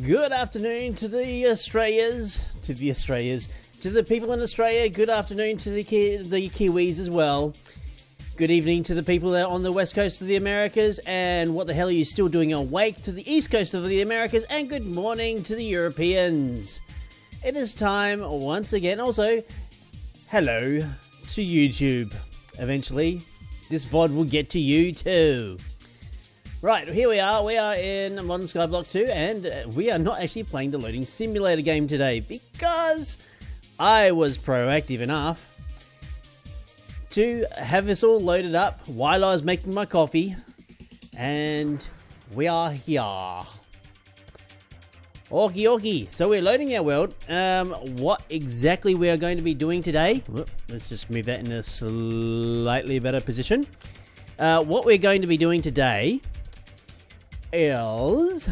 Good afternoon to the Australians, to the people in Australia. Good afternoon to the Kiwis as well. Good evening to the people that are on the west coast of the Americas, and what the hell are you still doing awake to the east coast of the Americas, and good morning to the Europeans. It is time once again. Also, hello to YouTube. Eventually, this VOD will get to you too. Right, here we are. We are in Modern Skyblock 2, and we are not actually playing the loading simulator game today because I was proactive enough to have this all loaded up while I was making my coffee, and we are here. Okie. So we're loading our world. What exactly we are going to be doing today? Whoop, let's just move that in a slightly better position. What we're going to be doing today is,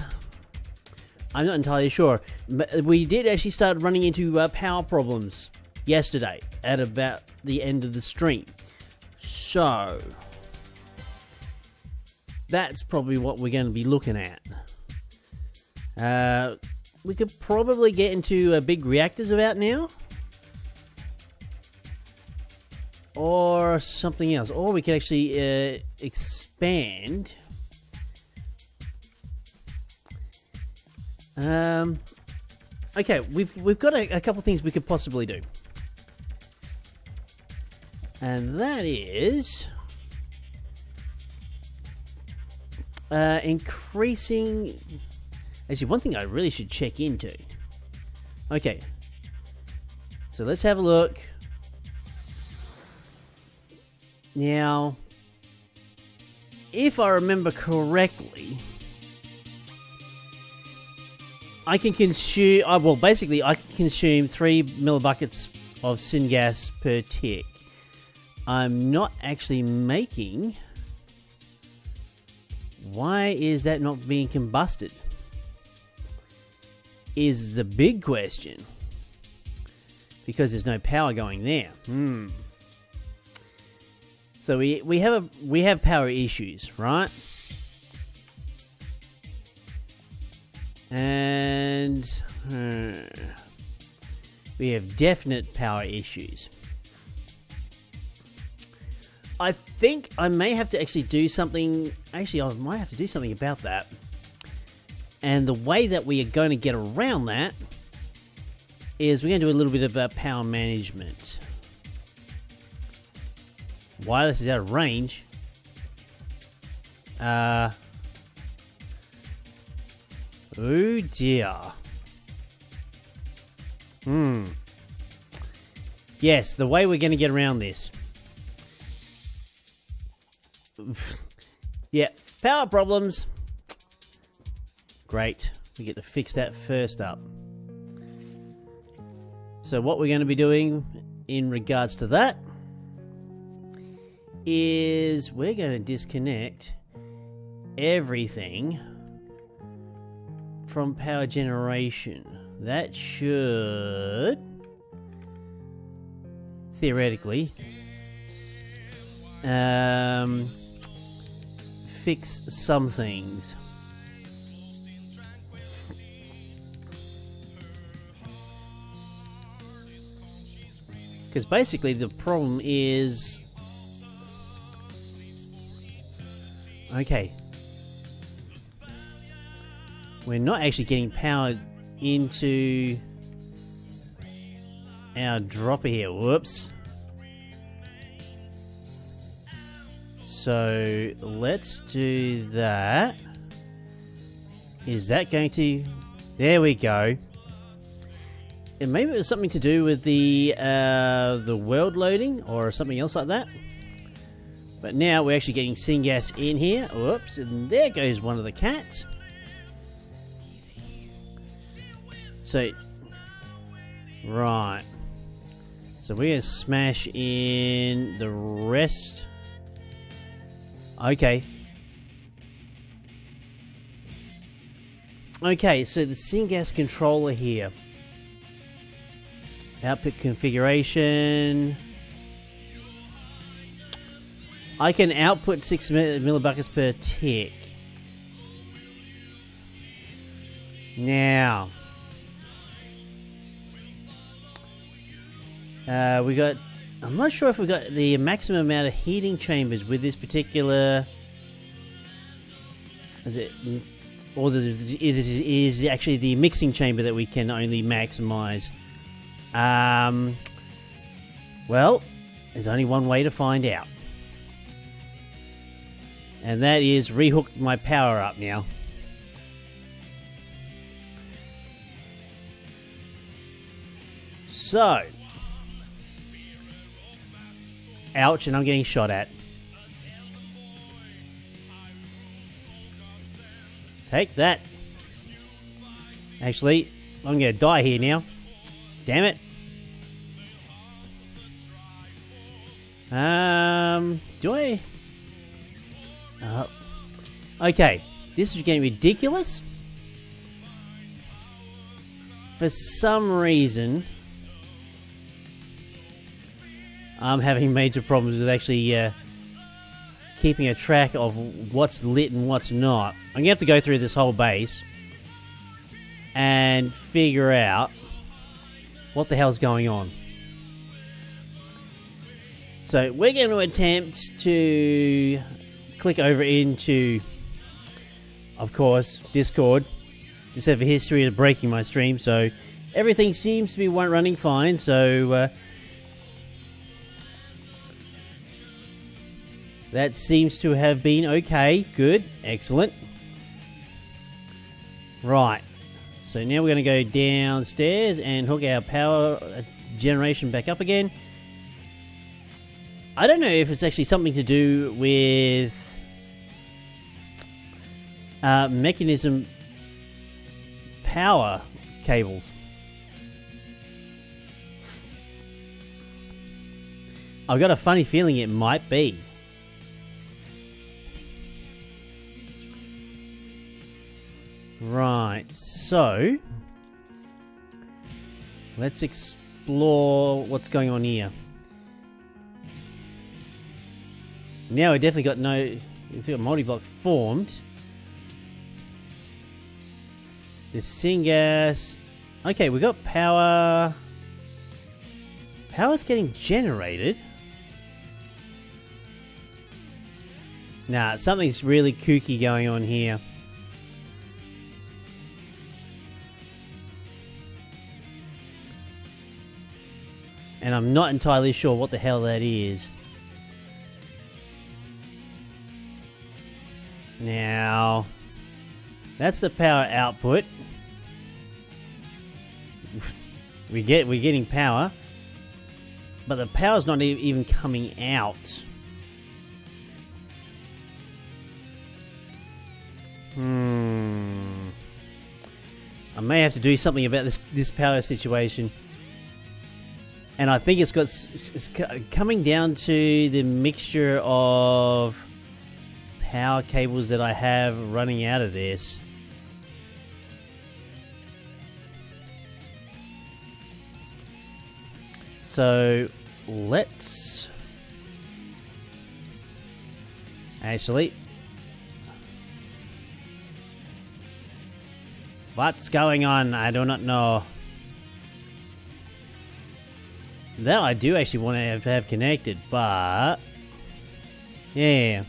I'm not entirely sure, but we did actually start running into power problems yesterday at about the end of the stream. So that's probably what we're going to be looking at. We could probably get into big reactors about now, or something else, or we could actually expand. Okay, we've got a couple things we could possibly do, and that is increasing. Actually, one thing I really should check into. Okay, so let's have a look. Now, if I remember correctly, I can consume, well, basically, I can consume 3 millibuckets of syngas per tick. I'm not actually making. Why is that not being combusted? Is the big question. Because there's no power going there. So we have power issues, right? And we have definite power issues. I think I may have to actually do something. Actually, I might have to do something about that. And the way that we are going to get around that is we're going to do a little bit of power management. Wireless is out of range. Oh dear. Yes, the way we're going to get around this. Yeah, power problems. Great. We get to fix that first up. So what we're going to be doing in regards to that is we're going to disconnect everything from power generation. That should theoretically fix some things. Because basically the problem is, okay, we're not actually getting power into our dropper here. Whoops. So let's do that. Is that going to... There we go. And maybe it was something to do with the world loading or something else like that. But now we're actually getting syngas in here. Whoops, and there goes one of the cats. So, right. So we're going to smash in the rest. Okay. Okay, so the syngas controller here. Output configuration. I can output 6 millibuckets per tick. Now, we got. I'm not sure if we got the maximum amount of heating chambers with this particular. Is it, or is actually the mixing chamber that we can only maximize? Well, there's only one way to find out, and that is rehook my power up now. So, ouch, and I'm getting shot at. Take that. Actually, I'm going to die here now. Damn it. Do I? Okay, this is getting ridiculous. For some reason, I'm having major problems with actually keeping a track of what's lit and what's not. I'm going to have to go through this whole base and figure out what the hell's going on. So we're going to attempt to click over into, of course, Discord. Just have a history of breaking my stream, so everything seems to be running fine. So that seems to have been okay. Good. Excellent. Right. So now we're going to go downstairs and hook our power generation back up again. I don't know if it's actually something to do with mechanism power cables. I've got a funny feeling it might be. Right, so let's explore what's going on here. Now we definitely got it's got multi-block formed. The syngas. Okay, we got power. Power's getting generated. Nah, something's really kooky going on here. And I'm not entirely sure what the hell that is. Now, that's the power output. We're getting power, but the power's not even coming out. I may have to do something about this power situation. And I think it's coming down to the mixture of power cables that I have running out of this. So let's actually, what's going on? I do not know. That I do actually want to have connected, but yeah.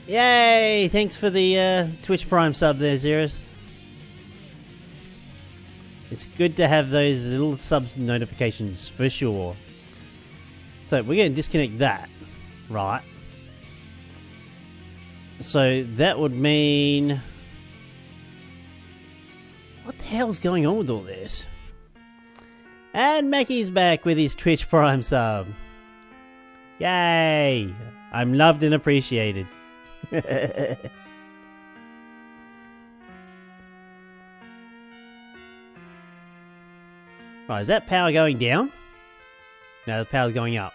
Yay! Thanks for the Twitch Prime sub there, Xerus. It's good to have those little sub notifications for sure. So we're going to disconnect that, right? So that would mean, what the hell's going on with all this? And Mackie's back with his Twitch Prime sub. Yay! I'm loved and appreciated. Right, is that power going down? No, the power's going up.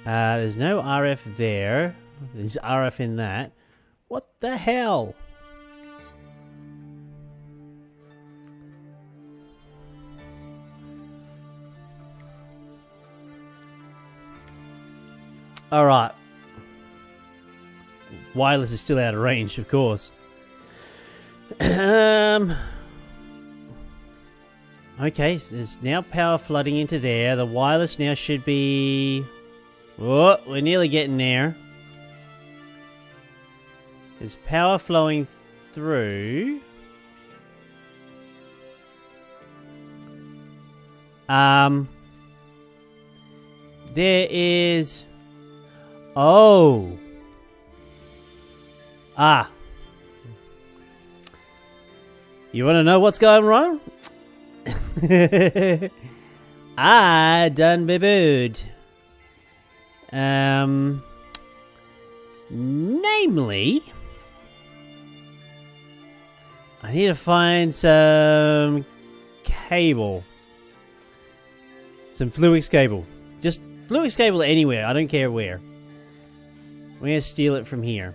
There's no RF there. There's RF in that. What the hell? Alright. Wireless is still out of range, of course. Okay, there's now power flooding into there. The wireless now should be... Oh, we're nearly getting there. There's power flowing through. There is... Oh! Ah! You want to know what's going wrong? I done boo-booed. Namely, I need to find some cable. Some Fluix cable. Just Fluix cable anywhere, I don't care where. We're gonna steal it from here.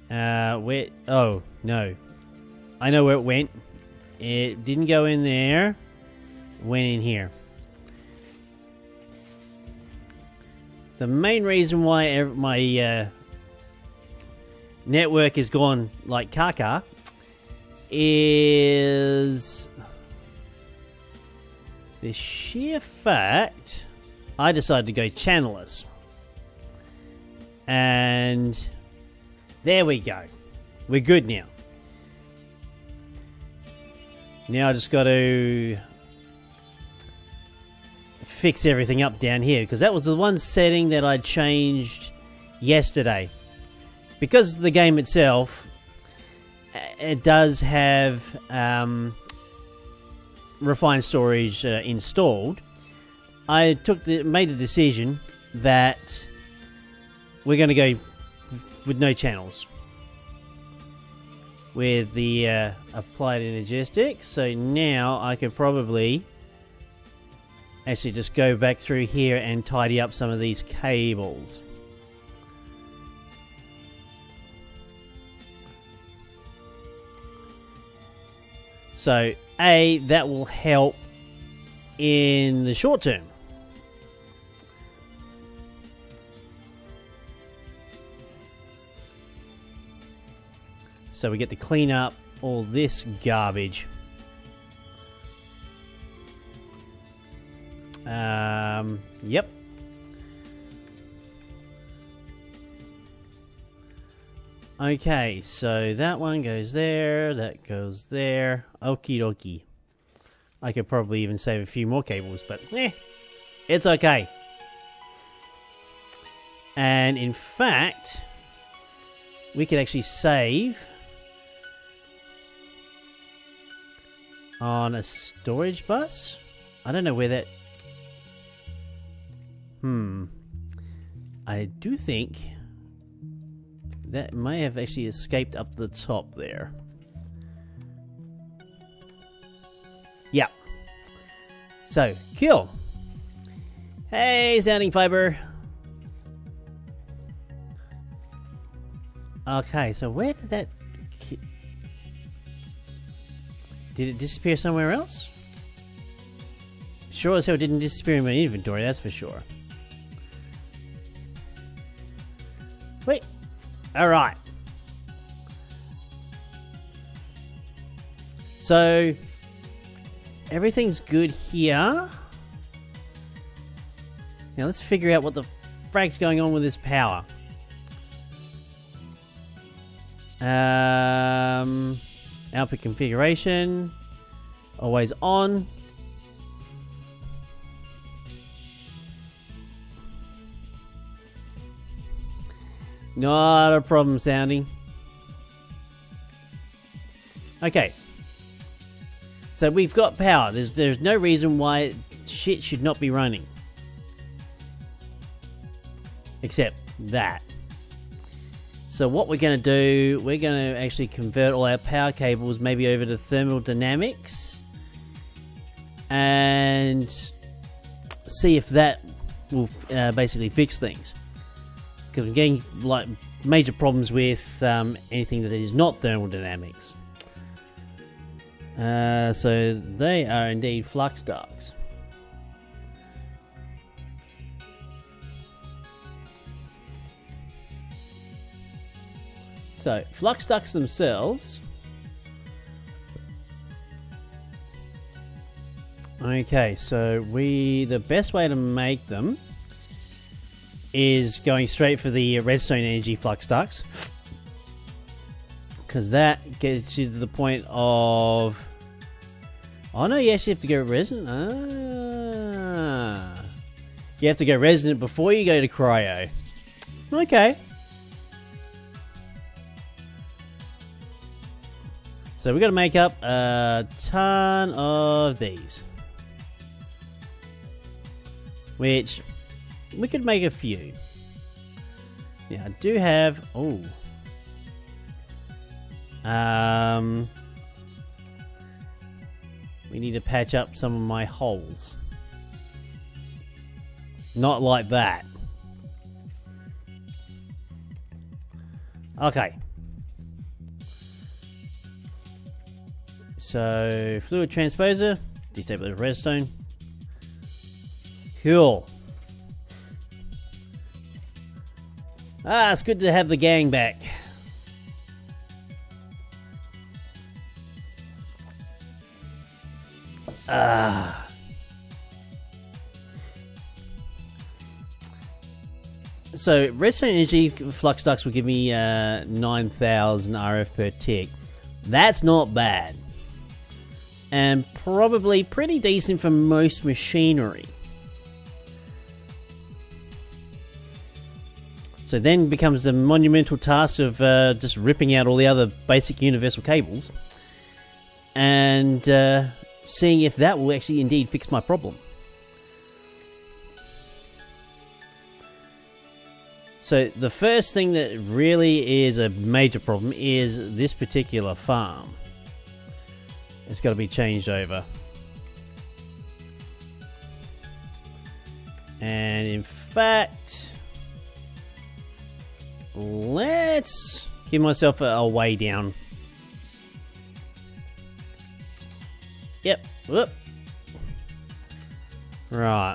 Where? Oh, no. I know where it went. It didn't go in there. It went in here. The main reason why my network has gone like caca is the sheer fact I decided to go channelless. And there we go. We're good now. Now I just got to fix everything up down here, because that was the one setting that I changed yesterday. Because the game itself, it does have refined storage installed. I made the decision that we're going to go with no channels with the applied energistics. So now I could probably actually just go back through here and tidy up some of these cables. So that will help in the short term. So we get to clean up all this garbage. Yep. Okay, so that one goes there, that goes there. Okie dokie. I could probably even save a few more cables, but it's okay. And in fact, we could actually save on a storage bus. I don't know where that... I do think that may have actually escaped up the top there. Yeah. So, cool. Hey, Sounding Fiber. Okay, so where did that... Did it disappear somewhere else? Sure as hell didn't disappear in my inventory, that's for sure. Wait. Alright. So, everything's good here. Now let's figure out what the frag's going on with this power. Output configuration. Always on. Not a problem, Sounding. Okay. So we've got power. There's no reason why shit should not be running. Except that. So what we're going to do, we're going to actually convert all our power cables maybe over to thermodynamics. And see if that will basically fix things. Because I'm getting like major problems with anything that is not thermodynamics. So they are indeed flux ducts. So, flux ducts themselves. Okay, so the best way to make them is going straight for the redstone energy flux ducts. Because that gets you to the point of... Oh no, you actually have to go resonant. Ah. You have to go resonant before you go to cryo. Okay. So we've got to make up a ton of these. Which, we could make a few. Yeah, I do have... Oh. We need to patch up some of my holes. Not like that. Okay. So, fluid transposer, destabilize redstone. Cool. Ah, it's good to have the gang back. Ah. So, redstone energy flux ducts will give me 9,000 RF per tick. That's not bad. And probably pretty decent for most machinery. So then becomes the monumental task of just ripping out all the other basic universal cables and seeing if that will actually indeed fix my problem. So the first thing that really is a major problem is this particular farm. It's got to be changed over. And in fact... let's give myself a way down. Yep. Whoop. Right.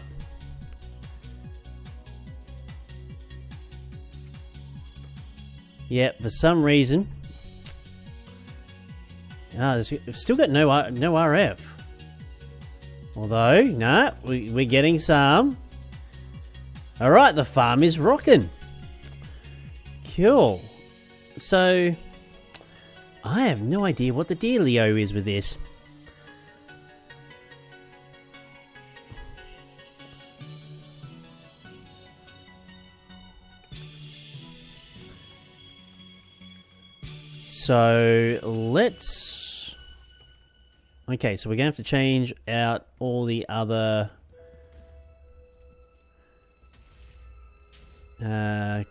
Yep, for some reason. We've still got no RF. Although, nah, we're getting some. Alright, the farm is rocking. Cool. So, I have no idea what the dealio is with this. So, let's... Okay, so we're going to have to change out all the other...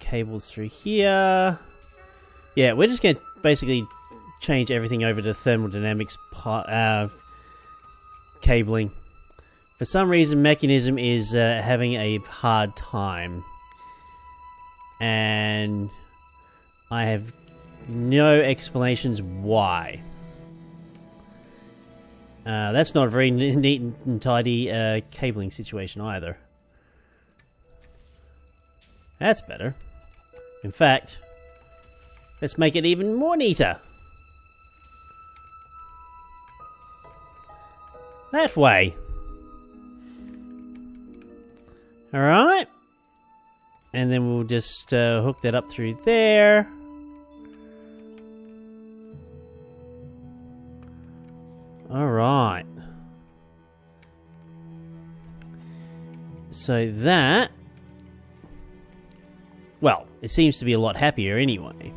cables through here. Yeah, we're just going to basically change everything over to thermodynamics cabling. For some reason, Mechanism is having a hard time. And I have no explanations why. That's not a very neat and tidy cabling situation either. That's better. In fact, let's make it even more neater. That way. Alright. And then we'll just hook that up through there. Alright. So that... well, it seems to be a lot happier anyway.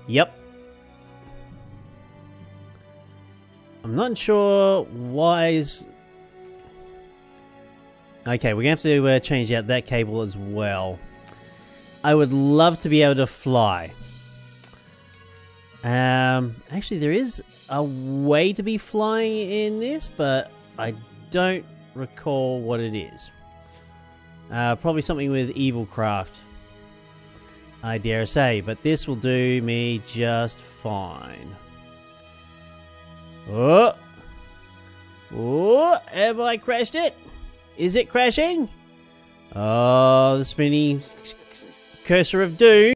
Yep. I'm not sure why is... okay, we're going to have to change out that cable as well. I would love to be able to fly. Actually, there is a way to be flying in this, but I don't recall what it is. Probably something with Evil Craft, I dare say, but this will do me just fine. Oh! Have I crashed it? Is it crashing? Oh, the spinny cursor of doom.